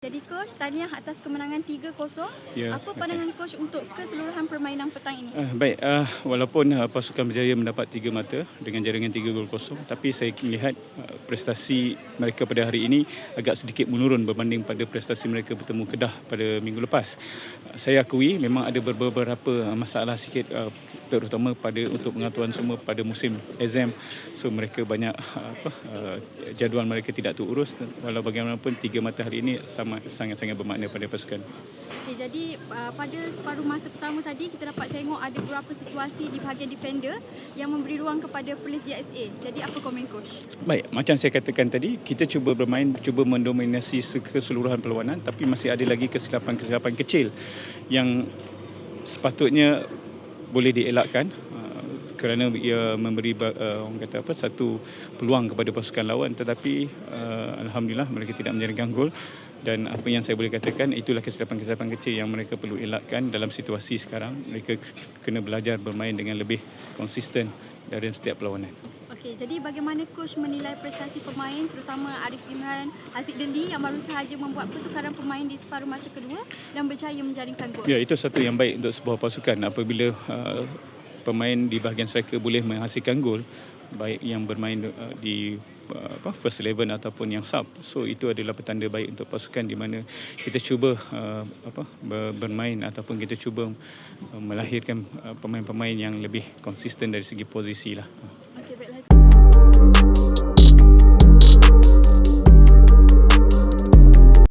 Jadi coach, tahniah atas kemenangan 3-0. Ya, Apa pandangan coach untuk keseluruhan permainan petang ini? Baik, walaupun pasukan berjaya mendapat 3 mata dengan jaringan 3-0, tapi saya melihat prestasi mereka pada hari ini agak sedikit menurun berbanding pada prestasi mereka bertemu Kedah pada minggu lepas. Saya akui memang ada beberapa masalah sikit, terutama untuk pengaturan semua pada musim exam. So mereka banyak jadual mereka tidak terurus. Walau bagaimanapun 3 mata hari ini sangat-sangat bermakna pada pasukan. Okay, jadi pada separuh masa pertama tadi kita dapat tengok ada beberapa situasi di bahagian defender yang memberi ruang kepada Perlis GSA. Jadi apa komen coach? Baik, macam saya katakan tadi, kita cuba bermain, cuba mendominasi keseluruhan perlawanan, tapi masih ada lagi kesilapan-kesilapan kecil yang sepatutnya boleh dielakkan kerana ia memberi satu peluang kepada pasukan lawan, tetapi alhamdulillah mereka tidak menjaringkan gol. Dan apa yang saya boleh katakan, itulah kesilapan-kesilapan kecil yang mereka perlu elakkan dalam situasi sekarang. Mereka kena belajar bermain dengan lebih konsisten dari setiap perlawanan. Okey, jadi bagaimana coach menilai prestasi pemain terutama Arif Imran, Aziz Dendi yang baru sahaja membuat pertukaran pemain di separuh masa kedua dan berjaya menjaringkan gol? Ya, itu satu yang baik untuk sebuah pasukan apabila pemain di bahagian striker boleh menghasilkan gol, baik yang bermain di first 11 ataupun yang sub. So itu adalah petanda baik untuk pasukan di mana kita cuba bermain ataupun kita cuba melahirkan pemain-pemain yang lebih konsisten dari segi posisi lah.